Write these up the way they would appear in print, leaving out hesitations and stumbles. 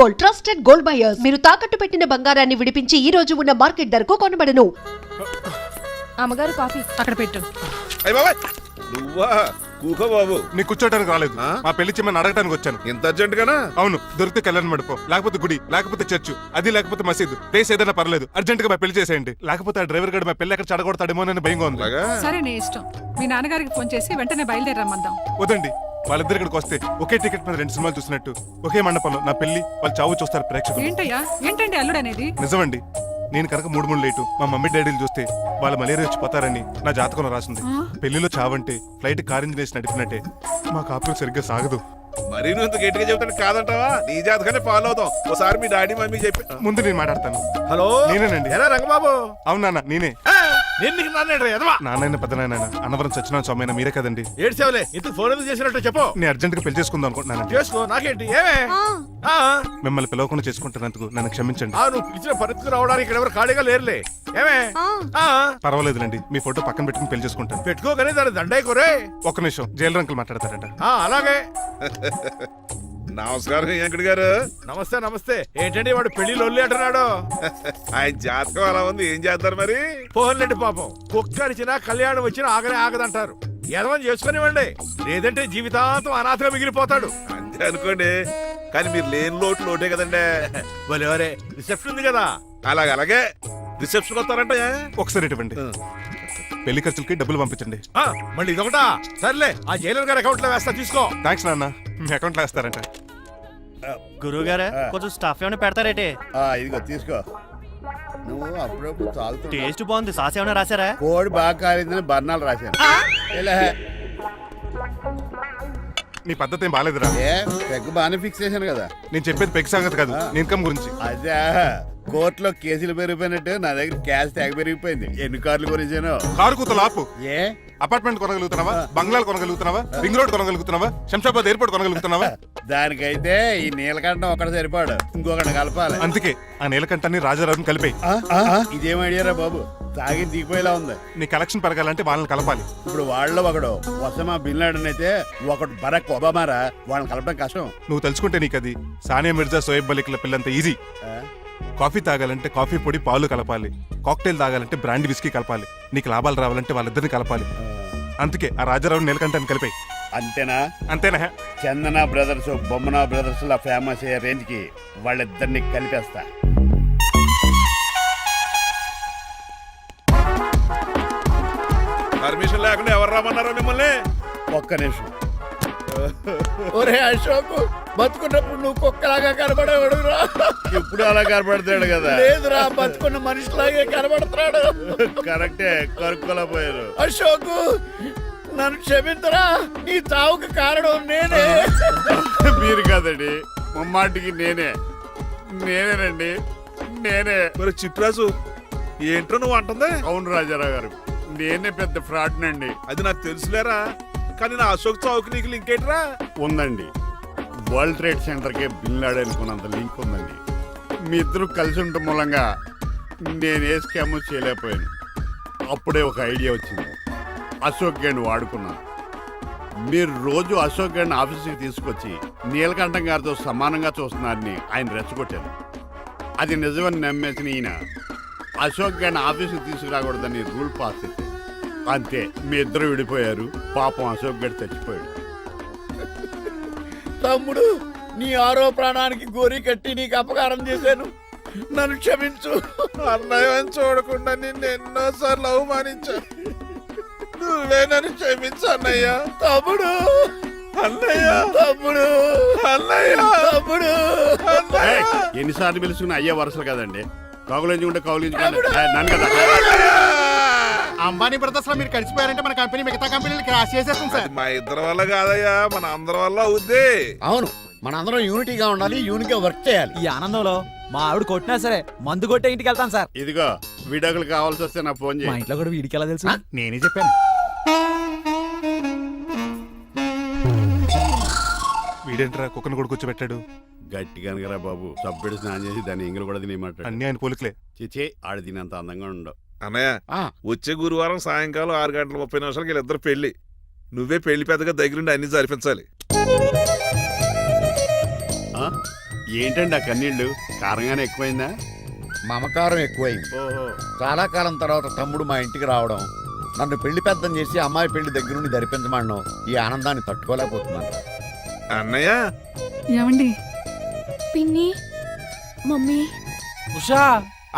Gold, trusted gold buyers. మీరు తాకట్టు పెట్టిన బంగారాన్ని విడిపించి ఈ రోజు ఉన్న మార్కెట్ ధరకు కొనబడను. అమ్మగారు కాఫీ అక్కడ పెట్టు. నువ్వా కూకో బాబు. నీ కూర్చోడానికి రాలేదు, మా పెళ్లి చిమ్మని అడగడానికి వచ్చాను. ఇంత అర్జెంట్ గానా? అవును, దొరికితే కళ్యాణ మండపం, లేకపోతే గుడి, లేకపోతే చర్చ్, అది లేకపోతే మసీదు, ప్లేస్ ఏదైనా పర్లేదు, అర్జెంట్ గా మా పెళ్లి చేసేయండి. లేకపోతే ఆ డ్రైవర్ గడు మా పెళ్లి ఎక్కడ చెడగొడతాడేమో అని భయంగా ఉంది. సరే నీ ఇష్టం. మీ నాన్నగారికి ఫోన్ చేసి వెంటనే బయలుదేరమ్మందాం. వదండి, వాళ్ళిద్దరు ఇక్కడికి వస్తే ఒకే టికెట్ మీద 2 సినిమాలు చూసినట్టు, ఒకే మండపంలో నా పెళ్లి, వాళ్ళ చావు చూస్తారు ప్రేక్షకులు. ఏంటయ్యా, ఏంటండి అల్లుడు అనేది? నిజమండి, నేను కనుక 3 లేటు మా మమ్మీ డాడీలు చూస్తే వాళ్ళ మలేరియా వచ్చిపోతారని నా జాతకంలో రాసింది. పెళ్లిలో చావంటే ఫ్లైట్ కార్ ఇంజిన్ వేసి నడిపినట్టే. మా కాపురం సరిగ్గా సాగదు. మరి నువ్వు ఇంత గట్టిగా చెబుతాను కాదంటావా? నీ జాతకాన్ని ఫాలో అవుతాం. ఒకసారి మీ డాడీ మమ్మీ చెప్పి ముందు నేను మాట్లాడతాను. హలో, నేనేనండి. ఎలా రంగబాబు? అవునా, నేనే. నేను నీకు నాన్న నాన్న పెద్ద నాయన అన్నవరం సత్యనారాయణ స్వామి మీరే కదండి. ఏడ్చావులే, ఇంతకు ఫోన్ ఎందుకు చేసినట్టు చెప్పు. నేను అర్జెంట్ గా పెళ్లి చేసుకుందాం అనుకుంటున్నానండి. చేసుకో, నాకేంటి? ఏమే మిమ్మల్ని పిలవకుండా చేసుకుంటున్నందుకు నన్ను క్షమించండి. నువ్వు పిలిచిన పరిస్థితి రావడానికి ఇక్కడ ఎవరు ఖాళీగా లేరులే. ఏమే పర్వాలేదులేండి, మీ ఫోటో పక్కన పెట్టుకుని పెళ్లి చేసుకుంటాను. పెట్టుకోగానే దాని దండాయి కొరే. ఒక్క నిమిషం, జైలు అంకుల్ మాట్లాడతారంట. అలాగే. నమస్కారం వెంకట గారు. నమస్తే నమస్తే. ఏంటండి వాడు పెళ్లి లొల్లి అంటున్నాడు? ఆయన జాతకం అలా ఉంది, ఏం చేస్తారు మరి? పోన్లేండి పాపం, కుక్క అరిచినా కళ్యాణం వచ్చినా ఆగనే ఆగదంటారు. ఎదవని చేసుకునివ్వండి, లేదంటే జీవితాంతం అనాథగా మిగిలిపోతాడు. అంతే అనుకోండి, కానీ మీరు లేని లోటే కదండి. వరే రిసెప్షన్ ఉంది కదా. అలాగే రిసెప్షన్ వస్తారంట. ఒకసారి ఇటువంటి పెళ్లి ఖర్చులకి డబ్బులు పంపించండి. మళ్ళీ ఇదొకటా? సర్లే, ఆ జైలర్ గారి అకౌంట్ లో వేస్తా, తీసుకో. థ్యాంక్స్ నాన్న, మీ అకౌంట్ లో వేస్తారంట. గురువు గారు కొంచెం స్టఫ్ ఏమైనా పెడతారేటే? ఇదిగో తీసుకో. నువ్వు అప్పుడప్పుడు చాలుతూ టేస్ట్ బాగుంది. సాస్ ఏమైనా రాశారా? కోడి బాగా కాలిందని బర్ణాలు రాశాను. నీ పద్ధతి ఏం బాగాలేదురా. పెగ్ బాగానే ఫిక్స్ చేశాను కదా. నేను చెప్పేది పెగ్ సంగతి కాదు, ఇన్కమ్ గురించి. అదే కోర్టులో కేసులు పెరిగిపోయినట్టు నా దగ్గర క్యాష్ తెగ పెరిగిపోయింది. ఎన్ని కార్లు కొనేసాను? కారు కూతలు ఆపు. ఏ అపార్ట్మెంట్ కొనగలుగుతున్నావా? బంగ్లాలు కొనగలుగుతున్నావా? రింగ్ రోడ్ కొనగలుగుతున్నావా? శంషాబాద్ ఎయిర్పోర్ట్ కొనగలుగుతున్నావా? దానికైతే ఈ నీలకంఠం ఒకటి సరిపాడు, ఇంకొకటి కలపాలి. అందుకే ఆ నీలకంఠాన్ని రాజారావుని కలిపే. ఇదేం ఐడియారా బాబు, తాగి దిగిపోయేలా ఉంది. నీ కలెక్షన్ పెరగాలంటే వాళ్ళని కలపాలి. ఇప్పుడు వాళ్ళలో ఒకడు వసమా బిన్ లాడెన్ అయితే ఒకడు బరాక్ ఒబామారా, వాళ్ళని కలపడం కష్టం. నువ్వు తెలుసుకుంటే నీకు అది సానియా మిర్జా, సోయబ్ మలిక్ల పిల్లంత ఈజీ. కాఫీ తాగాలంటే కాఫీ పొడి పాలు కలపాలి, కాక్టైల్ తాగాలంటే బ్రాండ్ విస్కీ కలపాలి. నీకు లాభాలు రావాలంటే వాళ్ళిద్దరిని కలపాలి. అందుకే ఆ రాజారావు నీలకంఠాన్ని కలిపాయి. అంతేనా? అంతేనా? చందన బ్రదర్స్, బొమ్మన బ్రదర్స్ లా ఫేమస్ అయ్యే రేంజ్ కి వాళ్ళిద్దరిని కలిపేస్తా. పర్మిషన్ లేకుండా ఎవరు రామన్నారో మిమ్మల్ని? ఒక్క నిమిషం. ఒరే అశోక్, బతుకున్నప్పుడు నువ్వు కుక్కలాగా కనబడేవాడురా. ఇప్పుడు అలా కనబడతాడు కదా? లేదురా, బతుకున్న మనిషిలాగే కనబడుతున్నాడు. కరెక్టే, కరుక్కులా పోయారు. అశోక్, నన్ను క్షమించరా, ఈ చావుకి కారణం నేనే. మీరు కాదండి, ముమ్మాటికి నేనేనండి, నేనే. మరి చిట్రాజు, ఏంట్రో నువ్వు అంటుంది? అవును రాజారావు గారు, నేనే పెద్ద ఫ్రాడ్ నండి. అది నాకు తెలుసులేరా, కానీ నా అశోక్ చావుకి నీకు లింక్ ఏంట్రా? ఉందండి, వరల్డ్ ట్రేడ్ సెంటర్ కే బిన్ లాడెన్ అనుకున్నంత లింక్ ఉందండి. మీ ఇద్దరు కలిసి ఉండటం మూలంగా నేను ఏ స్కామ్ చేయలేకపోయాను. అప్పుడే ఒక ఐడియా వచ్చింది, అశోక్ గేణ్ వాడుకున్నాను. మీరు రోజు అశోక్ గేణ్ ఆఫీస్కి తీసుకొచ్చి నీలకంఠం గారితో సమానంగా చూస్తున్నారని ఆయన రెచ్చగొట్టారు. అది నిజమని నమ్మేసిన ఈయన అశోక్ గేణ్ ఆఫీస్కి తీసుకురాకూడదని రూల్ పాస్ చేశారు. అంతే, మీ ఇద్దరు విడిపోయారు. పాపం అశోక్ గేణ్ చచ్చిపోయాడు. తమ్ముడు, నీ ఆరో ప్రాణానికి గోరి కట్టి నీకు అపకారం చేశాను, నన్ను క్షమించు. అన్నయ్య చూడకుండా నిన్ను ఎన్నోసార్లు అవమానించాను, నువ్వే నన్ను క్షమించు అన్నయ్య. తమ్ముడు, అన్నయ్య, తమ్ముడు, అన్నయ్య, తమ్ముడు. అన్నయ్య. ఎన్నిసార్లు పిలుచుకున్న అయ్యే వరుసలు కదండి. కౌగులించుకుంటే కౌగులించుకుంటే నన్ను కదా. అంబానీ బ్రదర్స్ లో మీరు కలిసిపోయారంటే మన కంపెనీ మిగతా కంపెనీలు క్రాష్ చేసేస్తుంది సార్. మా ఇద్దరి వల్ల కాదయ్యా, మన అందరి వల్ల అవుద్ది. అవును, మనందరం యూనిటీగా ఉండాలి, యూనిట్గా వర్క్ చేయాలి. ఈ ఆనందంలో మా ఆవిడ కొట్టినా సరే మందు కొట్టే ఇంటికి వెళ్తాను సార్. ఇదిగో, విడాకులు కావాల్సి వస్తే నాకు ఫోన్ మా చేయి. ఇంట్లో కూడా వీడికి ఎలా తెలుసు? నేనే చెప్పాను. వీడేంట్రా కుక్కను కూడా కూర్చోబెట్టాడు? గట్టిగా అనగరా బాబు, సబ్బెడు స్నానం చేసి దాన్ని ఎంగిలి కూడా తినేయమంటాడు. అన్ని ఆయన పోలికలే. చిచే, ఆడు తినంత అందంగా ఉండవు. అన్నయ్య, వచ్చే గురువారం సాయంకాలం 6:30 వీళ్ళిద్దరు పెళ్లి. నువ్వే పెళ్లి పెద్దగా దగ్గరుండి అన్ని జరిపించాలి. ఏంటండి ఆ కన్నీళ్ళు కారంగానే ఎక్కువైందా? మమకారం ఎక్కువైంది. ఓహో. చాలా కాలం తర్వాత తమ్ముడు మా ఇంటికి రావడం, నన్ను పెళ్లి పెద్దం చేసి అమ్మాయి పెళ్లి దగ్గర నుండి ధరిపించమనడం, ఈ ఆనందాన్ని తట్టుకోలేకపోతున్నాను. అన్నయ్య ఏమండి పిన్ని మమ్మీ ఉషా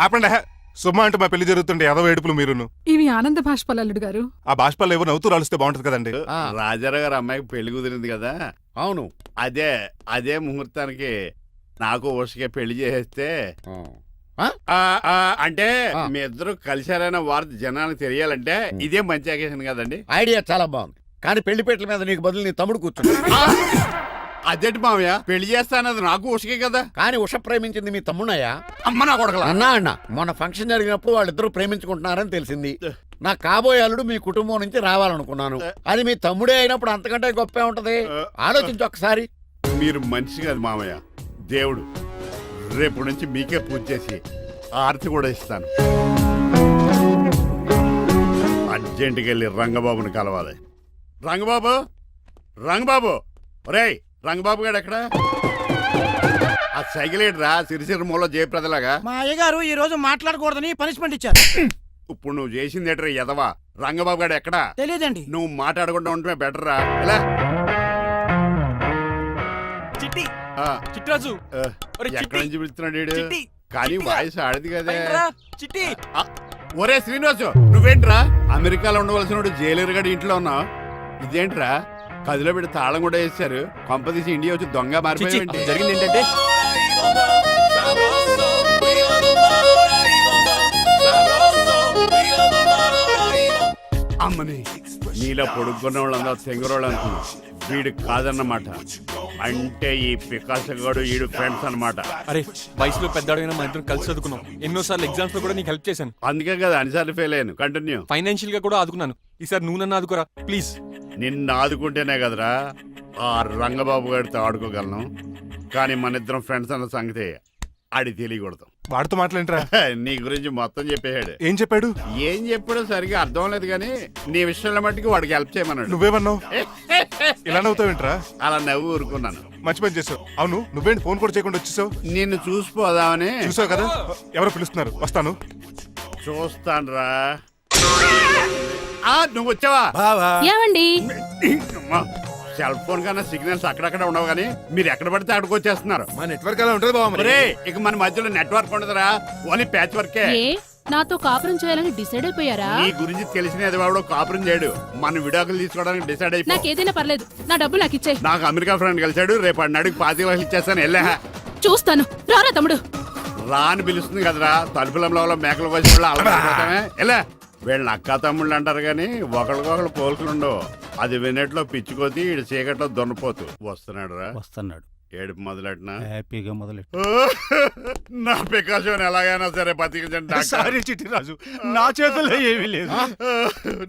ఆపండి హే. సుమ అంటూ మా పెళ్లి జరుగుతుంటే ఏదో ఏడుపులు మీరును. ఇవి ఆనంద భాష్పాలు అల్లుడు గారు. ఆ బాష్పాలు ఏవో నవ్వుతూ రాలిస్తే బాగుంటది కదండి. ఆ, రాజారావు గారు అమ్మాయికి పెళ్లి కుదిరింది కదా, అవును. అదే ముహూర్తానికి నాకు ఉషకే పెళ్లి చేసేస్తే ఆ, అంటే ఆ. మీ ఇద్దరు కలిశారైన వార్త జనానికి తెలియాలంటే ఇదే మంచి అకేషన్ కదండి. ఐడియా చాలా బాగుంది, కానీ పెళ్లిపేటల మీద నీకు బదులు నీ తమ్ముడు కూర్చుంది. అదేంటి మామయ్య, పెళ్లి చేస్తానది నాకు ఉషకే కదా. కానీ ఉష ప్రేమించింది మీ తమ్ముడయ్యా. అమ్మ నా కొడకలా. అన్న మొన్న ఫంక్షన్ జరిగినప్పుడు వాళ్ళిద్దరూ ప్రేమించుకుంటున్నారని తెలిసింది. నా కాబోయే అల్లుడు మీ కుటుంబం నుంచి రావాలనుకున్నాను. అది మీ తమ్ముడే అయినప్పుడు అంతకంటే గొప్పే ఉంటది. ఆలోచించు ఒక్కసారి. మీరు మనిషి కాదు మామయ్య, దేవుడు. రేపు నుంచి మీకే పూజ చేసి ఆరతి కూడా ఇస్తాను. అర్జెంటుకి వెళ్ళి రంగబాబుని కలవాలి. రంగబాబు ఒరేయ్, రంగబాబు గారు ఎక్కడ? ఆ సైకిల్ రా సిరిసిరి మూల జయప్రదలాగా. మా అయ్యగారు ఈ రోజు మాట్లాడకూడదని పనిష్మెంట్ ఇచ్చారు. ఇప్పుడు నువ్వు చేసింది ఎట్రా ఎదవా? రంగబాబు గారు ఎక్కడా? తెలియదండి. నువ్వు మాట్లాడకుండా ఉంటే బెటర్ రా. ఎలా చిట్టి ఆ, చిట్రాజు ఆ, ఒరే ఎక్కడి చిట్టి, నుంచి పిలుస్తున్నాడు వీడు? చిట్టి, కానీ చిట్టిగా. వాయిస్ ఆడది కదా. బయటరా, చిట్టి. ఒరే శ్రీనివాసు, నువ్వేంట్రా అమెరికాలో ఉండవలసిన జైలర్ గడి ఇంట్లో ఉన్నావు? ఇదేంట్రా కదిలో పెట్టి తాళం కూడా వేశారు. కొంపదీసి ఇండియా వచ్చి దొంగ చిచ్చి, మారిపోయింది. జరిగింది ఏంటంటే అమ్మని నీలో పొడుక్కున్న వాళ్ళందరూ తెంగరోళ్ళు అనుకున్నా. వీడు కాదన్నమాట. అంటే ఈ పికాసగాడు వీడు ఫ్రెండ్స్ అన్నమాట. అరే వయసులో పెద్దాడైనా మా ఇద్దరం కలిసి చదువుకున్నాం. ఎన్నోసార్లు ఎగ్జామ్స్ లో కూడా నీకు హెల్ప్ చేశాను. అందుకే కదా అన్నిసార్లు ఫెయిల్ అయ్యాను. కంటిన్యూ. ఫైనాన్షియల్ గా కూడా ఆదుకున్నాను. ఈసారి నువ్వు నన్ను ఆదుకోరా ప్లీజ్. నిన్ను ఆదుకుంటేనే కదరా ఆ రంగబాబు గారితో ఆడుకోగలను. కానీ మన ఇద్దరం ఫ్రెండ్స్ అన్న సంగతి ఆడి తెలియకూడదు. వాడితో మాట్లాడరా. నీ గురించి మొత్తం చెప్పేశాడు. ఏం చెప్పాడు? ఏం చెప్పాడో సరిగా అర్థం లేదు కానీ నీ విషయంలో మట్టుకు వాడికి హెల్ప్ చేయమన్నాడు. నువ్వేమన్నావు? ఇలా నవ్వుతావేంట్రా? అలా నవ్వు ఊరుకున్నాను. మంచి పని చేసావు. అవును, నువ్వేంటి ఫోన్ కూడా చేయకుండా వచ్చేసావు? నిన్ను చూసిపోదామని. చూసావు కదా, ఎవరో పిలుస్తున్నారు, వస్తాను. చూస్తానురా. నువ్వు వచ్చావా? ఏమండి సెల్ ఫోన్ కన్నా సిగ్నల్స్ అక్కడక్కడ ఉండవు కానీ మీరు ఎక్కడ పడితే అక్కడికి వచ్చేస్తున్నారు. మా నెట్వర్క్ అలా ఉంటుంది బాబు. ఒరే, ఇక మన మధ్యలో నెట్వర్క్ ఉండదురా, ఓన్లీ ప్యాచ్ వర్కే. ఏ నాతో కాపురం చేయాలని డిసైడ్ అయిపోయారా? నీ గురించి తెలిసిన ఎదవాడు కాపురం చేయడు. మన విడాకులు తీసుకోవడానికి డిసైడ్ అయిపో. నాకేదైనా పర్లేదు, నా డబ్బు నాకు ఇచ్చే. నాకు అమెరికా ఫ్రెండ్ కలిశాడు, రేపు అడిగి 25 లక్షలు ఇచ్చేస్తాను. వెళ్ళా చూస్తాను, రారా తమ్ముడు. రా అని పిలుస్తుంది కదరా. తలుపులంలో మేకలు కోసి వాళ్ళు అలవాటమే. ఎలా వీళ్ళని అక్క తమ్ముళ్ళు అంటారు కానీ ఒకరికొకరు పోల్చులు ఉండవు. అది వినట్లో పిచ్చుకోతి, ఇటు చీకట్లో దున్నపోతు. వస్తున్నాడు రా. వస్తున్నాడు. ఏడుపు మొదలెట్నా? హ్యాపీగా మొదలెట్టు. నా పికాసోని ఎలాగైనా సరే బతికించండి. సారీ చిట్టిరాజు, నా చేతుల్లో ఏమీ లేదు.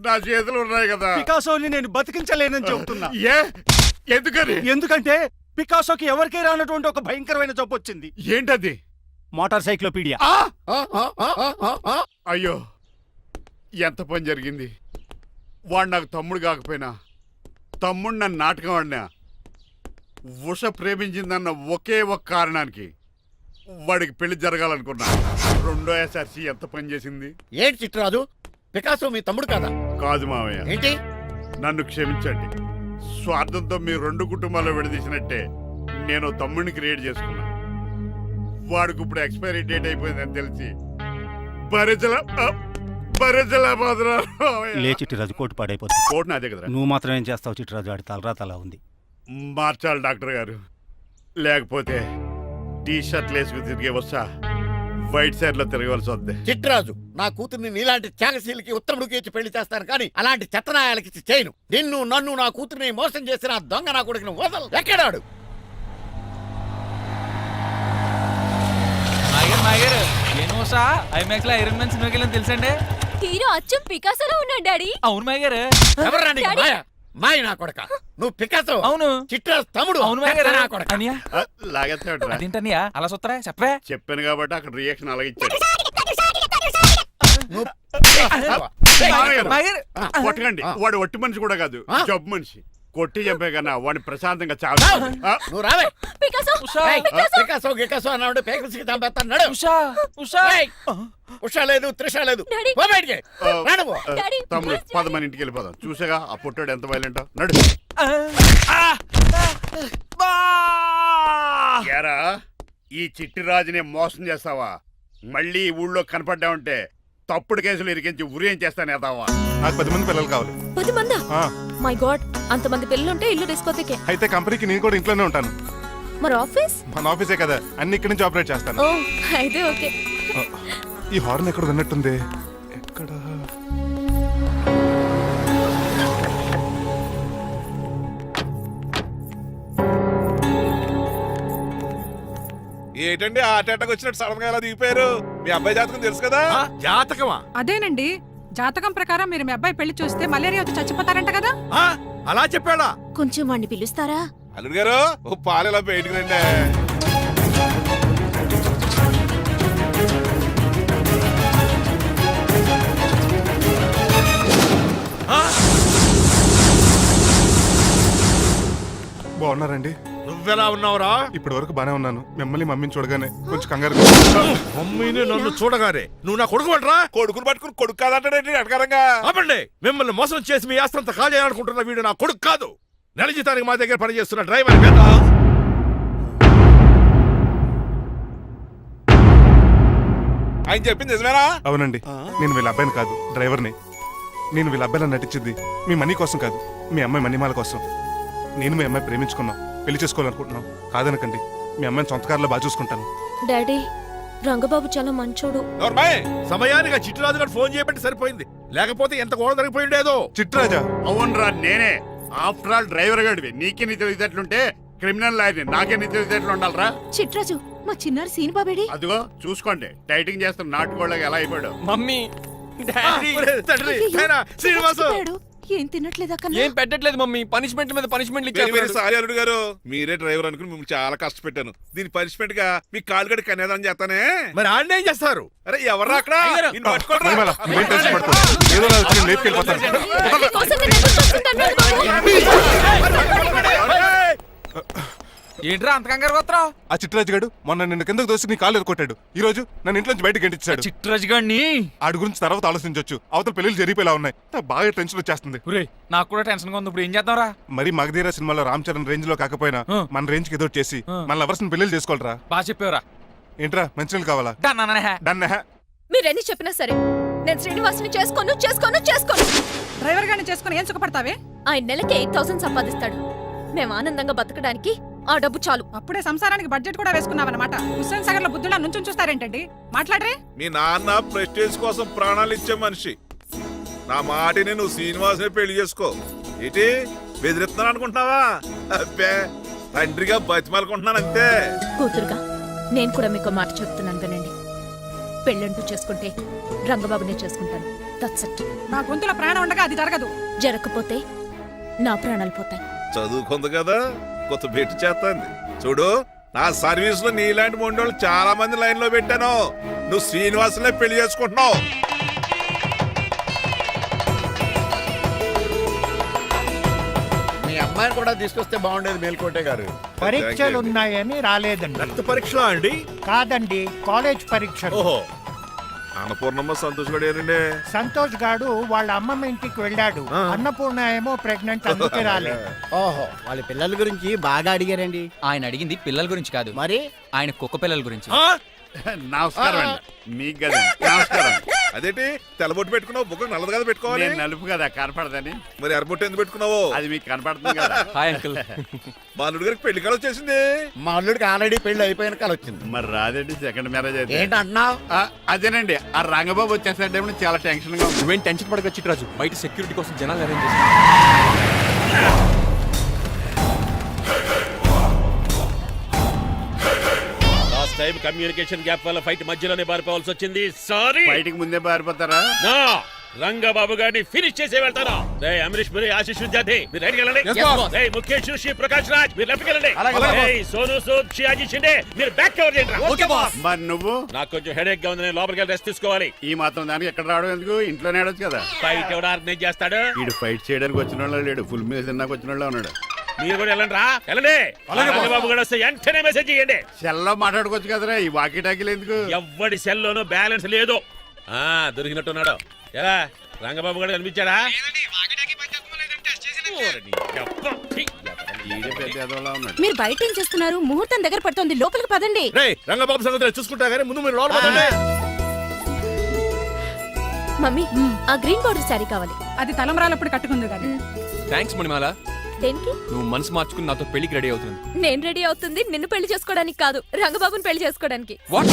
నా చేతులు ఉన్నాయి కదా. పికాసోని నేను బతికించలేనని చెబుతున్నా. ఏ ఎందుకని? ఎందుకంటే పికాసోకి ఎవరికీ రానటువంటి ఒక భయంకరమైన జబ్బు వచ్చింది. ఏంటది? Motor cyclopaedia. అయ్యో, ఎంత పని జరిగింది. వాడు నాకు తమ్ముడు కాకపోయినా తమ్ముడు నన్ను నాటకం ఆడినా ఉష ప్రేమించిందన్న ఒకే ఒక కారణానికి వాడికి పెళ్లి జరగాలనుకున్నా. రెండో ఎస్ఆర్సి ఎంత పని చేసింది. ఏంటి చిట్రాజు, పికాసో మీ తమ్ముడు కదా? కాదు మావయ్య, ఏంటి? నన్ను క్షమించండి. స్వార్థంతో మీ రెండు కుటుంబాలు విడదీసినట్టే నేను తమ్ముడిని క్రియేట్ చేసుకున్నా. వాడికి ఇప్పుడు ఎక్స్పైరీ డేట్ అయిపోయిందని తెలిసి లే చిట్టిరాజు, కోటు పాడైపోతుంది. కోట్ నాదే కదరా. నువ్వు మాత్రం ఏం చేస్తావు చిట్టిరాజు? ఆడి తలరా తలా ఉంది. మార్చాలి డాక్టర్ గారు, లేకపోతే టీ షర్ట్లు వేసుకు తిరిగే వస్తా వైట్ సైడ్ లో తిరగవలసి వద్దే. చిట్రాజు, నా కూతుర్ని నీలాంటి త్యాగశీలకి ఉత్తముడికి ఇచ్చి పెళ్లి చేస్తాను, కానీ అలాంటి చెత్తనాయాలకి ఇచ్చి చేయను. నిన్ను నన్ను నా కూతుర్ని మోసం చేసిన ఆ దొంగ నా కొడుకుని వదలు. ఎక్కడాడు? ఐమాక్స్ లో ఐరన్ మ్యాన్ సినిమాకి వెళ్ళని తెలుసండి. హీరో అచ్చం పికాసోలో ఉన్నాడు డాడీ. అవును మాయ గారు. ఎవరా నీకు మాయ? మాయ నా కొడక. నువ్వు పికాసో. అవును. చిట్రాజు తమ్ముడు. అవును మాయ గారు. నా కొడక. అనియా లాగేస్తాడు. అదేంటనియా అలా చూస్తారా? చెప్పే. చెప్పాను కాబట్టి అక్కడ రియాక్షన్ అలాగే ఇచ్చాడు. నువ్వు కొట్టకండి, వాడు ఒట్టి మనిషి కూడా కాదు, జబ్బు మనిషి. కొట్టి చంపే కన్నా వాడిని ప్రశాంతంగా చావు. నువ్వు రావే పికాసో ఏయ్, పికాసో గికాసో అన్నాడు పేకల్స్కి చంపేస్తాను నడు. ఏయ్, ఉషా లేదు త్రిష లేదు డాడీ. పో బయటికి. రా నువ్వు. డాడీ, తమ్ముడు ప్లీజ్ పద మన ఇంటికి వెళ్ళిపోదాం. చూసాగా ఆ పుట్టాడు ఎంత వైలెంట్ నడు. ఏరా ఈ చిట్టి రాజుని మోసం చేస్తావా? మళ్ళీ ఈ ఊళ్ళో కనపడ్డావంటే తప్పుడు కేసులు ఇరికించి ఉరేం చేస్తాను ఎదావా? నాకు 10 మంది పిల్లలు కావాలి 10 మందా? ఆ, మై గాడ్, అంతమంది పిల్లలుంటే ఇల్లు డిస్కోతికే. అయితే కంపెనీకి నేను కూడా ఇంట్లోనే ఉంటాను. మరి ఆఫీస్? మన ఆఫీసే కదా, అన్ని ఇక్కడి నుంచి ఆపరేట్ చేస్తాను. ఓ అయితే ఓకే. ఈ హార్న్ ఎక్కడ విన్నట్టుంది. ఎక్కడ? ఏంటండి ఆ అటాక్ వచ్చినట్టు సడన్ గా ఎలా దిగిపోయారు? మీ అబ్బాయి జాతకం తెలుసు కదా? జాతకమా? అదేనండి, జాతకం ప్రకారం మీరు మీ అబ్బాయి పెళ్లి చూస్తే మలేరియా వచ్చి చచ్చిపోతారంట కదా. అలా చెప్పాడా? కొంచెం వాడిని పిలుస్తారా? అల్లుడు గారు ఓ పాలు ఇలా బయటికి రండి. బాగున్నారండి? నువ్వెలా ఉన్నావురా? ఇప్పటి వరకు బానే ఉన్నాను. మిమ్మల్ని మమ్మీని చూడగానే కొంచెం కంగారు. మమ్మీని నన్ను చూడగానే నువ్వు నా కొడుకు పడరా? కొడుకుని పట్టుకుని కొడుకు కాదంటాడేంటి అటకారంగా? అవ్వండి, మిమ్మల్ని మోసం చేసి మీ ఆస్తంతా కాల్ చేయాలనుకుంటున్న వీడు నా కొడుకు కాదు. నెల జీతానికి మా దగ్గర పనిచేస్తున్న డ్రైవర్ మీద. ఆయన చెప్పింది నిజమేనా? అవునండి, నేను వీళ్ళ అబ్బాయిని కాదు, డ్రైవర్ని. నేను వీళ్ళ అబ్బాయిలా నటించింది మీ మనీ కోసం కాదు, మీ అమ్మాయి మణిమాల కోసం. నేను మీ అమ్మాయి ప్రేమించుకున్నాం, పెళ్లి చేసుకోవాలనుకుంటున్నాం. కాదనకండి, మీ అమ్మాయిని సొంత కారులో బాగా చూసుకుంటాను. డాడీ, రంగబాబు చాలా మంచోడు. సమయానికి చిట్టురాజు గారు ఫోన్ చేయబట్టి సరిపోయింది, లేకపోతే ఎంత గోడ జరిగిపోయిండేదో. చిట్రాజా? అవునరా నేనే. ఆఫ్టర్ ఆల్ డ్రైవర్ గడివి. నీకెన్ని తెలివితేటలుంటే క్రిమినల్ లాయర్ని నాకెన్ని తెలివితేటలు ఉండాలరా? చిట్రాజు, మా చిన్నారి సీన్ బాబేడి. అదిగో చూసుకోండి, డైటింగ్ చేస్తున్న నాటుకోళ్ళగా ఎలా అయిపోయాడు. మమ్మీ, డాడీ తండ్రి, నాయనా, శ్రీనివాసు. ఏం తినట్లేదా కన్నా? ఏం పెట్టట్లేదు మమ్మీ. పనిష్మెంట్ మీద పనిష్మెంట్ వెరీ వెరీ సారీ అల్లుడు గారు, మీరే డ్రైవర్ అనుకుని మిమ్మల్ని చాలా కష్టపెట్టాను. దీని పనిష్మెంట్ గా మీ కాలు గడి కన్యాదానం చేస్తానే. మరి ఆడిని ఏం చేస్తారు? అరే ఎవరు అక్కడ? నిన్ను పట్టుకోరా. మణిమాల, నువ్వేం టెన్షన్ పడకు. ఏదో నా వచ్చి నేను లేపుకెళ్ళిపోతాను. కోసం నేను ఎదురు చూస్తుంటాను బాబు. ఏంట్రా అంత కంగారు పోతున్నావు? ఆ చిట్రాజు గడు మొన్న నిన్ను కిందకు దోసి నీ కాలు ఎదుర్కొట్టాడు. ఈ రోజు నన్ను ఇంట్లో నుంచి బయటకు గెంటించాడు. చిట్రాజు గారిని ఆడి గురించి తర్వాత ఆలోచించవచ్చు. అవతల పెళ్లిళ్ళు జరిగిపోయేలా ఉన్నాయి. నాకు బాగా టెన్షన్ వచ్చేస్తుంది. నాకు కూడా టెన్షన్ గా ఉంది. ఇప్పుడు ఏం చేద్దాంరా? మరి మగధీర సినిమాలో రామ్ చరణ్ రేంజ్ లో కాకపోయినా మన రేంజ్ కి ఏదో ఒకటి చేసి మన లవర్స్ ని పెళ్లిళ్ళు చేసుకోవాలరా. బాగా చెప్పేవరా. ఏంట్రా మంచినీళ్ళు కావాలా? డన్. మీరెన్ని చెప్పినా సరే, నేను శ్రీనివాసుని చేసుకోను. డ్రైవర్ గారిని చేసుకుని ఏం సుఖపడతావే? ఆయన నెలకి 8,000 సంపాదిస్తాడు. మేము ఆనందంగా బతకడానికి ఆ డబ్బు చాలు. అప్పుడే సంసారానికి బడ్జెట్ కూడా వేసుకున్నావన్నమాట. హుస్సేన్ సాగర్ లో బుద్ధులా నుంచుని చూస్తారేంటండి? మాట్లాడరే. మీ నాన్న ప్రెస్టేజ్ కోసం ప్రాణాలు ఇచ్చే మనిషి. నా మాటిని నువ్వు శ్రీనివాసుని పెళ్లి చేసుకో. ఏంటి బెదిరిస్తున్నాను అనుకుంటున్నావా? అబ్బే, తండ్రిగా బతిమాలకుంటున్నాను అంతే. కూతురుగా నేను కూడా మీకు మాట చెప్తున్నాను వినండి. పెళ్ళంటూ చేసుకుంటే రంగబాబునే చేసుకుంటాను. That's it. నా గొంతులో ప్రాణం ఉండగా అది జరగదు. జరగకపోతే నా ప్రాణాలు పోతాయి. చదువుకుంది కదా, కొత్త బెట్టి చేస్తాంది. చూడు, నా సర్వీస్ లో నీలాంటి మొండోళ్ళు చాలా మంది లైన్ లో పెట్టాను. నువ్వు శ్రీనివాసులే పెళ్లి చేసుకుంటున్నావు. మీ అమ్మాయిని కూడా తీసుకొస్తే బాగుండేది మేల్కోటే గారు. పరీక్షలు ఉన్నాయని రాలేదండి. రక్త పరీక్ష అండి? కాదండి, కాలేజ్ పరీక్ష. ఓహో, అన్నపూర్ణమ్మ సంతోష్ గడేనండి. సంతోష్ గాడు వాళ్ళ అమ్మమ్మ ఇంటికి వెళ్ళాడు. అన్నపూర్ణ ఏమో ప్రెగ్నెంట్, అందుకే రాలేదు. ఓహో, వాళ్ళ పిల్లల గురించి బాగా అడిగారండి. ఆయన అడిగింది పిల్లల గురించి కాదు, మరి ఆయన కుక్క పిల్లల గురించి. నమస్కారం అండి. మీకు కదా నమస్కారం. అదేంటి తెల్లబొట్టు పెట్టుకున్నావు? బుక్క నల్లది కదా పెట్టుకోవాలి. నేను నలుపు కదా కనపడదని. మరి ఎర్రబొట్టు ఎందుకు పెట్టుకున్నావు? అది మీకు కనపడుతుంది కదా. Hi uncle. మా అల్లుడి గారికి పెళ్లి కాడ వచ్చేసింది. మా అల్లుడికి ఆల్రెడీ పెళ్లి అయిపోయిన కాలు వచ్చింది. మరి రాదండి, సెకండ్ మ్యారేజ్ అయితే. ఏంటంటున్నావు? అదేనండి, ఆ రంగబాబు వచ్చేసరికి చాలా టెన్షన్ గా ఉంది. నువ్వేం టెన్షన్ పడక చిట్రాజు, బయట సెక్యూరిటీ కోసం జనాలు అరేంజ్ చేసి. టైం కమ్యూనికేషన్ గ్యాప్ వల్ల ఫైట్ మధ్యలోనే పారిపోవాల్సి వచ్చింది. సారీ. బయటికి ముందే పారిపోతారా? రంగబాబు గారిని ఫినిష్ చేసి వెళ్తాను. రే అమరీష్ పురి, ఆశీష్ విద్యార్థి మీరు రైట్కి వెళ్ళండి. రే ముఖేష్ శ్రీ ప్రకాష్ రాజ్ మీరు లెఫ్ట్కి వెళ్ళండి. రే సోను సూద్ షియాజీ షిండే మీరు బ్యాక్ కవర్ చేయండి. మరి నువ్వు నాకు కొంచెం హెడేక్ గా ఉంది, నేను లోపలికి వెళ్ళి రెస్ట్ తీసుకోవాలి. ఈ మాత్రం దానికి ఎక్కడ రావడం ఎందుకు? ఇంట్లోనే ఆడొచ్చు కదా. ఫైట్ ఎవడు ఆర్గనైజ్ చేస్తాడు? వీడు ఫైట్ చేయడానికి వచ్చిన వాళ్ళు లేడు, ఫుల్ మీద తిన్నాక వచ్చిన వాళ్ళు ఉన్నాడు. మీరు కూడా వెళ్ళండి రా, వెళ్ళండి. రంగబాబు గారు వస్తే వెంటనే మెసేజ్ చేయండి. సెల్లో మాట్లాడుకోవచ్చు కదరా, ఈ వాకీ టాకీలు ఎందుకు? ఎవ్వడి సెల్లోనూ బ్యాలెన్స్ లేదు. దొరికినట్టున్నాడు. ఎలా రంగబాబు గారు కనిపించాడా? ఈడే పెద్ద ఎదవలా ఉన్నాడు. మీరు బయట ఏం చేస్తున్నారు? ముహూర్తం దగ్గర పడుతోంది, లోపలికి పదండి. రే రంగబాబు సంగతి చూసుకుంటా గానీ ముందు మీరు లోపల పదండి. మమ్మీ, ఆ గ్రీన్ బార్డర్ శారీ కావాలి. అది తలంబ్రాలప్పుడు కట్టుకుంది కానీ థ్యాంక్స్ మణిమాల, దేనికి? నువ్వు మనసు మార్చుకుని నాతో పెళ్లికి రెడీ అవుతుంది. నేను రెడీ అవుతుంది నిన్ను పెళ్లి చేసుకోవడానికి కాదు, రంగబాబుని పెళ్లి చేసుకోవడానికి. వాట్?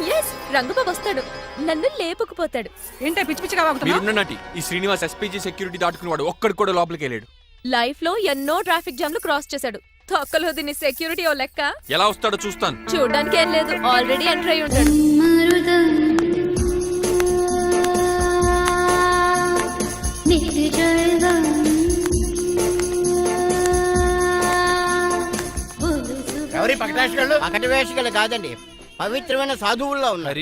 yes, రంగబాబు వస్తాడు, నన్ను లేపుకుపోతాడు. ఏంటే పిచ్చి పిచ్చిగా వాగుతున్నావు? మీరున్న నాటి ఈ శ్రీనివాస్ ఎస్పీజీ సెక్యూరిటీ దాటుకుని వాడు ఒక్కడు కూడా లోపలికి వెళ్ళాడు. లైఫ్ లో ఎన్నో ట్రాఫిక్ జామ్లు క్రాస్ చేశాడు. తొక్కలో దీన్ని సెక్యూరిటీ ఓ లెక్క. ఎలా వస్తాడో చూస్తాను. చూడ్డానికి ఏం లేదు, ఆల్రెడీ ఎంటర్ అయి ఉంటాడు. ఎవరి పకటాషికళ్ళు? పకటవేషికలు కాదండి, పవిత్రమైన సాధువుల్లో ఉన్నారు.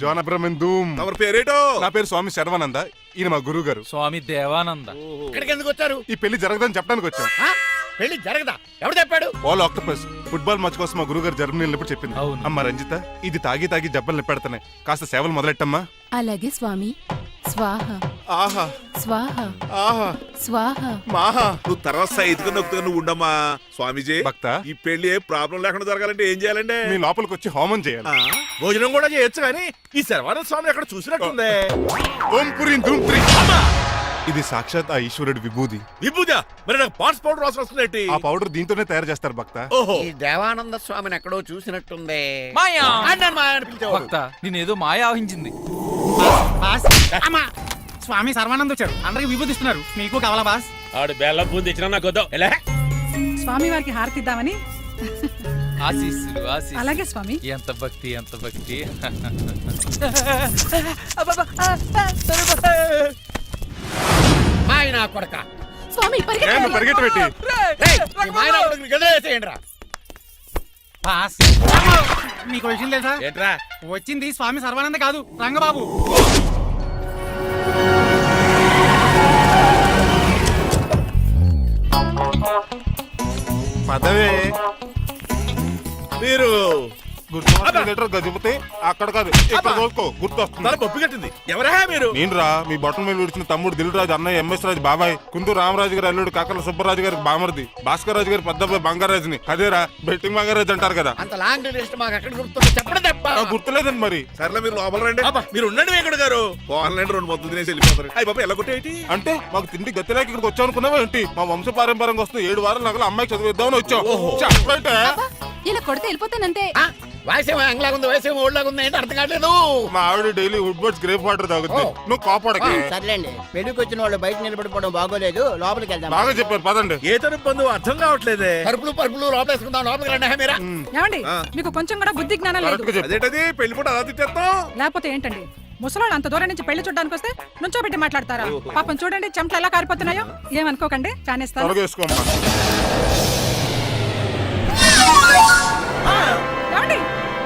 జోన బ్రహ్మం. తమరి పేరేటో? నా పేరు స్వామి శర్వానంద, ఈయన మా గురువు గారు. స్వామి దేవానంద. ఇక్కడికి ఎందుకు వచ్చారు? ఈ పెళ్లి జరగదని చెప్పడానికి వచ్చాం. ఆ? పెళ్లి జరగదా? ఎవడు చెప్పాడు? ఆల్ ఆక్టోపస్ ఫుట్బాల్ మ్యాచ్ కోసం మా గురువు గారు జర్మనీ వెళ్ళినప్పుడు చెప్పింది. అవును. అమ్మ రంజిత, ఇది తాగి తాగి జబ్బలు నిప్పెడుతున్నాయి, కాస్త సేవలు మొదలెట్టమ్మా. అలాగే స్వామి. స్వాహ ఆహా స్వాహ ఆహా స్వాహ. మాహా, నువ్వు తర్వాత సైతుగా నొక్కుతా నువ్వు ఉండమ్మా. స్వామీజీ భక్త, ఈ పెళ్లి ఏ ప్రాబ్లం లేకుండా జరగాలంటే ఏం చేయాలండి? మీ లోపలికి వచ్చి హోమం చేయాలి. భోజనం కూడా చేయొచ్చు కానీ ఈ శర్వానంద స్వామి ఎక్కడ చూసినట్టుంది. ఓం పురీం ధూమ్ త్రీ. ఇది సాక్షాత్ ఆ ఈశ్వరుడి విభూది. విభూజా, మరి నాకు పాట్స్ పౌడర్ వాసన వస్తుందేంటి? ఆ పౌడర్ దీంతోనే తయారు చేస్తారు భక్త. ఓహో, ఈ దేవానంద స్వామిని ఎక్కడో చూసినట్టుంది. మాయా. అన్నాను మాయా అని పిలిచేవాడు. భక్త, నేనేదో మాయ ఆవహించింది. స్వామి సర్వానంద్ వచ్చారు, అందరికి విభూతిస్తున్నారు. మీకు కావాలా బాస్? ఆడు బెల్లం పూంది ఇచ్చినా నాకు వద్దాం. ఎలా? స్వామి వారికి హారతి ఇద్దామని. ఆశీస్సులు ఆశీస్సులు. అలాగే స్వామి. ఎంత భక్తి ఎంత భక్తి. మాయనా కొడక. స్వామి పరిగెట్టు పెట్టి రేయ్, ఈ మాయనా కొడుకుని గదిలేసేయండి రా. బాస్, మీకు విషయం తెలుసా? ఏంట్రా? వచ్చింది స్వామి సర్వానంద కాదు, రంగబాబు. పదవే మీరు గజపతి అక్కడ కాదు, ఇక్కడ చూసుకో, గుర్తు వస్తుంది. తల పప్పు కట్టింది. ఎవరా మీరు? నేను రా, మీ బొట్టల మీద విడిచిన తమ్ముడు దిల్ రాజు, అన్నయ్య ఎంఎస్ రాజు బాబాయ్, కుందూరు రామరాజు గారు అల్లుడు కాకల సుబ్బరాజు గారికి బామర్ది, భాస్కర్ రాజు గారి పెద్దబ్బాయి బంగారాజుని. అదేరా బెట్టింగ్ బంగారాజు అంటారు కదా. అంత లాంగ్ లిస్ట్ మాకు ఎక్కడ గుర్తుంది? చెప్పడం తప్ప. నాకు గుర్తులేదండి మరి. సర్లే మీరు లోపల రండి. మీరు ఉండండి వెంకట గారు. ఆన్లైన్ రెండు మొత్తం తినేసి వెళ్ళిపోతారు. అయ్యి బాబా ఎలా కొట్టేటి అంటే మాకు తిండి గతిలేక ఇక్కడికి వచ్చాం అనుకున్నావా ఏంటి? మా వంశ పారంపర్యంగా వస్తూ 7 వారాలు నగలు అమ్మాయికి చదివిద్దామని వచ్చాం. చెప్పంటే ఇలా కొడితే వెళ్ళిపోతానంతే. వయసేమో ఎంగ్లాగా ఉంది, వయసేమో ఓళ్ళగా ఉంది, ఏంటి అర్థం కావట్లేదు. మా ఆవిడ daily Woodward's gripe water తాగుద్ది, నువ్వు కాపాడకి. సర్లేండి, పెళ్లికి వచ్చిన వాళ్ళు బయట నిలబడిపోవడం బాగోలేదు, లోపలికి వెళ్దాం. బాగా చెప్పారు, పదండి. ఏ తరపు బంధువు అర్థం కావట్లేదే. పరుపులు పరుపులు లోపలేసుకుందాం, లోపలికి రండి. మీరా ఏమండి, మీకు కొంచెం కూడా బుద్ధి జ్ఞానం లేదు. కరెక్ట్గా చెప్పు. అదేంటది పెళ్లి పూట అలా తిట్టేస్తాం? లేకపోతే ఏంటండి, ముసలాడు అంత దూరం నుంచి పెళ్లి చూడడానికి వస్తే నుంచోబెట్టి మాట్లాడతారా? పాపం చూడండి చెమటలు ఎలా కారిపోతున్నాయో. ఏమనుకోకండి, చానేస్తాను. తొలగేసుకోమ్మా. ఏమండి,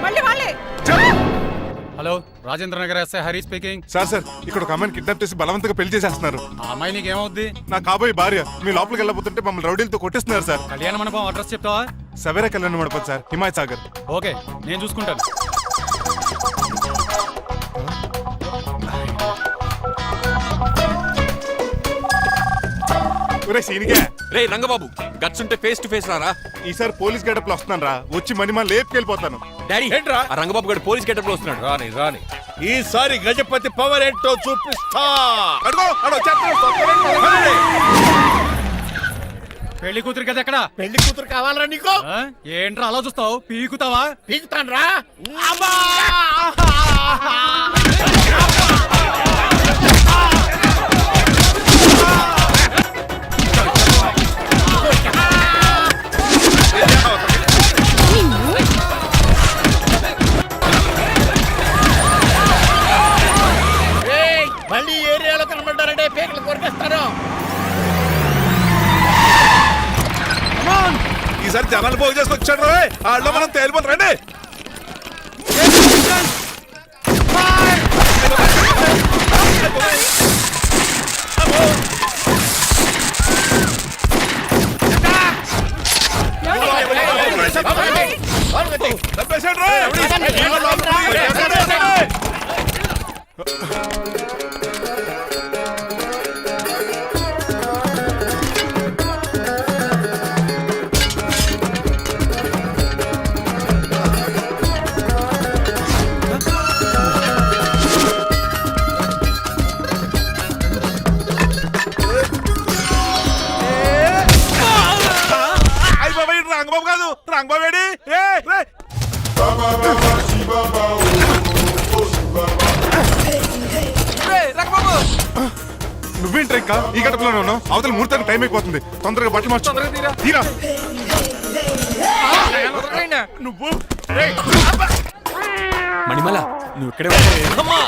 మళ్ళీ వాళ్ళే. Hello, Rajendra Nagar SI Hari speaking. Sir ఇక్కడ ఒక అమ్మాయిని కిడ్నాప్ చేసి బలవంతంగా పెళ్లి చేసేస్తున్నారు. ఆ అమ్మాయి నీకేమవుద్ది? నా కాబోయే భార్య. మీ లోపలికి వెళ్ళబోతుంటే మమ్మల్ని రౌడీలతో కొట్టిస్తున్నారు సార్. కళ్యాణ మండపం అడ్రస్ చెప్తావా? సవేరా కళ్యాణ మండపం సార్, హిమాయత్ సాగర్. ఓకే, నేను చూసుకుంటాను. రే రంగబాబు, గట్స్ ఉంటే ఫేస్ టు ఫేస్ రారా. ఈసారి పోలీస్ గెటప్ లో వస్తున్నాను రా, వచ్చి మణిమా లేపుకెళ్ళిపోతాను. డాడీ, ఏంట్రా? ఆ రంగబాబు గారు పోలీస్ గెటప్ లో వస్తున్నాడు. రాని రాని ఈసారి గజపతి పవర్ ఏంటో చూపిస్తా. అడుగో అడో చెప్పండి. పెళ్లి కూతురు కదా ఎక్కడ? పెళ్లి కూతురు కావాలరా నీకు? ఏంట్రా అలా చూస్తావు? పీకుతావా? పీకుతాను రా. మళ్ళీ ఏరియా వచ్చాడు రోయ్. ఆళ్ళో మనం తేలిపోతాం రండి. చంపేశాడు రోయ్. అయ్య బాబాయ్ రంగబాబు కాదు, రంగబాబు ఏడి? నువ్వేంటి ఇంకా ఈ గడపలోనే ఉన్నావు? అవతల ముహూర్తానికి టైం అయిపోతుంది. తొందరగా బట్టలు మార్చు. తీరా. నువ్వు మణిమల నువ్వు ఇక్కడే ఉన్నావు.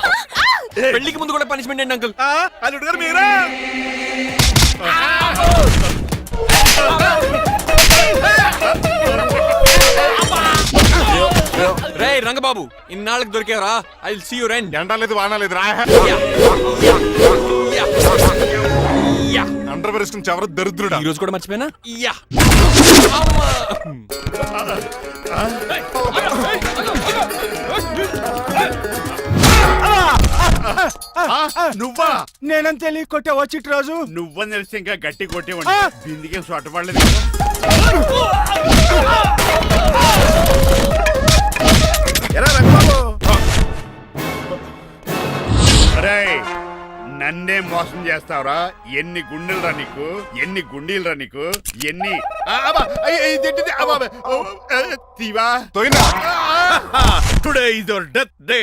పెళ్లికి ముందు కూడా పనిష్మెంట్ ఏంటి అంకుల్? అల్లుడు గారు మీరా? రే రంగబాబు, ఇన్నాళ్ళకి దొరికేవరా? ఐ విల్ సీ యు రెండ్. ఎండాలేదు వానాలేదు రా. అండర్ వేసుకుని చెవర దరిద్రుడా. ఈ రోజు కూడా మర్చిపోయినా? యా నువ్వా? నేనంత తెలియ కొట్టే వచ్చి రోజు నువ్వని తెలిసి ఇంకా గట్టి కొట్టేవాడి బిందికే సొట్టపడలేదు. ఎరా రంగబాబు, అరేయ్, నన్నే మోసం చేస్తావురా? ఎన్ని గుండెలు నీకు, ఎన్ని గుండీలు రా నీకు, ఎన్ని తీవా. Today is your death day.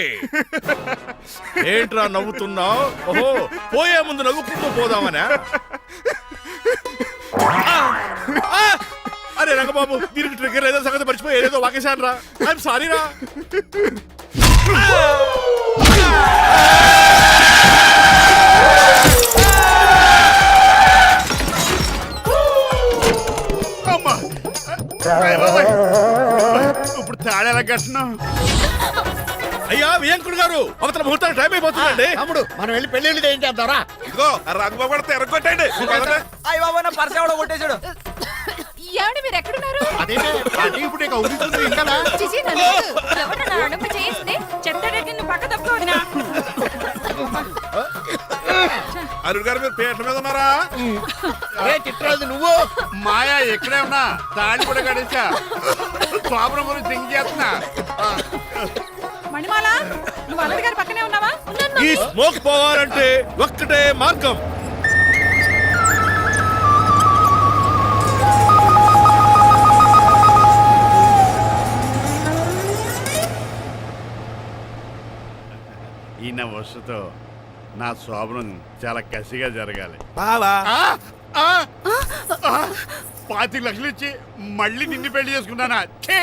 ఏంట్రా నవ్వుతున్నావు? ఓహో, పోయే ముందు నవ్వుకుంటూ పోదామనా? అరే రంగబాబు, దీనికి ట్రిగ్గర్ ఏదో సంగతి మర్చిపోయి ఏదేదో వాకేశాను రా. ఐఎమ్ సారీ రా. ఇప్పుడు తాళేలా కట్టినావు? అయ్యా వియంకుడు గారు, అవతల ముహూర్తానికి టైం అయిపోతుందండి. తమ్ముడు మనం వెళ్ళి పెళ్లి ఏం చేద్దాంరా? ఇదిగో రంగబాబు కూడా ఎరగొట్టండి. అయ్య బాబా నా పర్స్ ఎవడో కొట్టేశాడు. ఏమండి మీరు ఎక్కడున్నారు? ఇప్పుడు ఇక ఉరుకుతుంది ఇంకా. చిచి, నన్ను ఎవరు నా అడుపు చేసింది? చెత్తడెక్కి నువ్వు పక్క తప్పుకోవద్దునా? అల్లుడు గారు మీరు పేట్ల మీద ఉన్నారా? చిట్రాజు నువ్వు మాయా ఎక్కడే ఉన్నా తాళి కూడా కడేసా. స్వాపనం గురించి థింక్ చేస్తున్నా. మణిమాల, నువ్వు అల్లుడి గారి పక్కనే ఉన్నావా? ఈ స్మోక్ పోవాలంటే ఒక్కటే మార్గం. ఈయన వస్తుతో నా శోభనం చాలా కసిగా జరగాలి. బావా, 25 లక్షలు ఇచ్చి మళ్ళీ నిన్ను పెళ్లి చేసుకున్నానా? ఛే!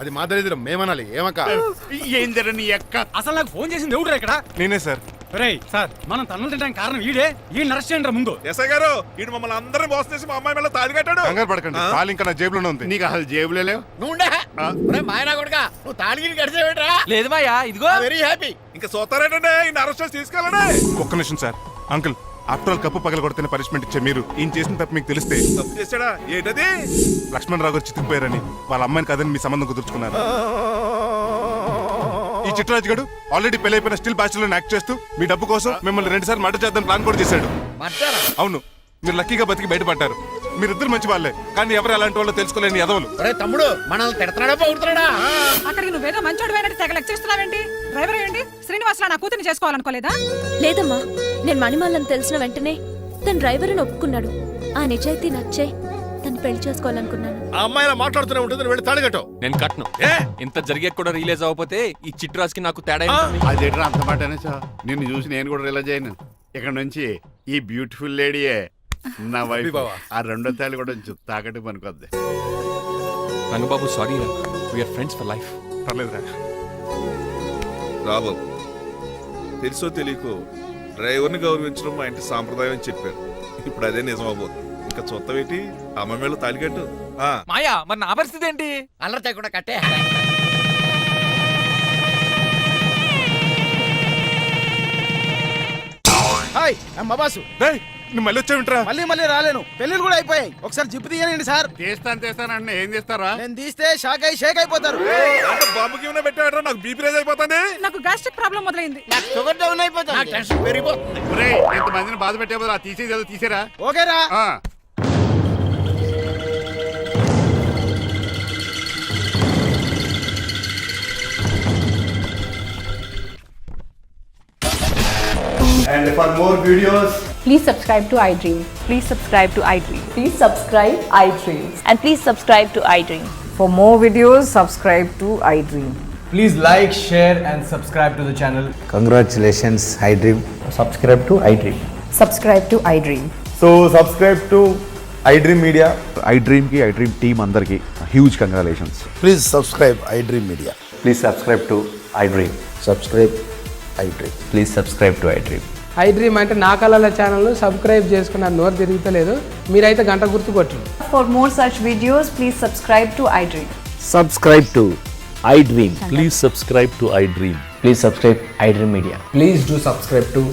అది మా దరిద్రం, మేమనాలి. ఏమక్క? ఏం జరగ నీ ఎక్క. అసలు నాకు ఫోన్ చేసింది ఎవడు ఇక్కడ? నేనే సార్. రేయ్ సార్, మనం తన్నులు తినడానికి కారణం ఈడే. ఈ నరెస్ట్ చేయండి ముందు. ఎస్ఐ గారు, వీడు మమ్మల్ని అందరినీ మోసం చేసి మా అమ్మాయి మీద తాళి కట్టాడు. కంగారు పడకండి, తాళి ఇంకా నా జేబులోనే ఉంది. నీకు అసలు జేబులే లేవు. నువ్వు మాయనా కొడుకా, నువ్వు తాళిగిరి కడిచేవేట్రా? లేదు మాయా, ఇదిగో. Very happy. ఇంకా చూస్తారేంటండి, ఈ అరెస్ట్ చేసి తీసుకెళ్ళండి. ఒక్క నిమిషం sir. Uncle, after all cup పగల కొడితేనే పనిష్మెంట్ ఇచ్చే మీరు ఈయన చేసిన తప్పు మీకు తెలిస్తే. తప్పు చేశాడా? ఏంటది? లక్ష్మణరావు గారు చితికిపోయారని వాళ్ళ అమ్మాయిని కదని మీ సంబంధం కుదుర్చుకున్నారు. ఈ చిట్రాజు గడు ఆల్రెడీ పెళ్ళైపోయిన స్టిల్ బ్యాచులర్ యాక్ట్ చేస్తూ మీ డబ్బు కోసం మిమ్మల్ని 2 సార్లు మర్డర్ చేద్దాం ప్లాన్ కూడా చేశాడు. అవును, మీరు లక్కీగా బతికి బయటపడ్డారు. మీరిద్దరు మంచి వాళ్ళే, కానీ ఎవరు అలాంటి వాళ్ళు తెలుసుకోలేని ఎదవలు. తమ్ముడు మనల్ని తిడతాడా పోగుతున్నాడా? అక్కడికి నువ్వేదో మంచోడు అయినట్టు తెగ లెక్కిస్తున్నావేంటి? డ్రైవర్ ఏంటి? శ్రీనివాసరావు నా కూతుర్ని చేసుకోవాలనుకోలేదా? లేదమ్మా, నేను మణిమాలని తెలిసిన వెంటనే తన డ్రైవర్ అని ఒప్పుకున్నాడు. ఆ నిజాయితీ నచ్చే తను పెళ్లి చేసుకోవాలనుకున్నాను. ఆ అమ్మాయిలా మాట్లాడుతూనే ఉంటుంది, వెళ్ళి తాళి కట్టు. నేను కట్ను. ఇంత జరిగే కూడా రియలైజ్ అవ్వకపోతే ఈ చిట్రాజ్కి నాకు తేడా ఏంటి? అదేంట్రా అంత మాట అనేసా? నిన్ను చూసి నేను కూడా రిలైజ్ అయ్యాను. ఇక్కడ నుంచి ఈ బ్యూటిఫుల్ లేడీయే నా వైఫ్. ఆ 2వ తాళి కూడా తాకట్టు పనికొద్ది. రంగబాబు సారీ రా, వీఆర్ ఫ్రెండ్స్ ఫర్ లైఫ్. పర్లేదురా రాబాబు, తెలుసో తెలియకో డ్రైవర్ని గౌరవించడం మా ఇంటి సాంప్రదాయం అని చెప్పారు. ఇప్పుడు అదే నిజం అవ్వబోతుంది. ఇంకా చూస్తావేటి? అమ్మ మేళ తాళి కట్టు. ఆ. మాయా మరి నా పరిస్థితి ఏంటి? అల్లరి కూడా కట్టే హాయ్ అమ్మ బాసు. రేయ్, నువ్వు మళ్ళీ వచ్చావింట్రా? మళ్ళీ రాలేను. పెళ్ళిళ్ళు కూడా అయిపోయాయి. ఒకసారి జిప్పు తీయనండి సార్. తీస్తానంటే ఏం చేస్తారా? నేను తీస్తే షేక్ అయిపోతారు. అంటే బాంబుకి ఏమైనా పెట్టాడరా? నాకు బీపీ రేజ్ అయిపోతుంది. నాకు గ్యాస్ట్రిక్ ప్రాబ్లం మొదలైంది. షుగర్ డౌన్ అయిపోతుంది. టెన్షన్ పెరిగిపోతుంది. ఒరేయ్, ఎంతమందిని బాధ పెట్టే బదులు తీసేది తీసేరా. ఓకేరా. ఆ. And for more videos, Please subscribe to iDream. Please subscribe to iDream. Please subscribe iDream. And please subscribe to iDream. For more videos, subscribe to iDream. Please like, share and subscribe to the channel. congratulations, iDream. Subscribe to iDream. Subscribe to iDream. So subscribe to iDream Media. iDream కి iDream team అందరికి huge congratulations. Please subscribe iDream Media. Please subscribe to iDream. Subscribe iDream. Please subscribe to iDream. iDream అంటే నా కళల channel subscribe చేసుకున్న నోరు తిరుగుతలేదు. మీరైతే గంట గుర్తు కొట్టండి. For more such videos, please subscribe to iDream. Subscribe to iDream. Please subscribe to iDream. Please subscribe iDream Media. Please do subscribe to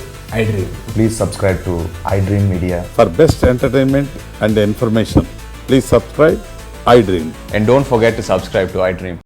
iDream. Please subscribe to iDream Media. For best entertainment and information please subscribe iDream. And don't forget to subscribe to iDream.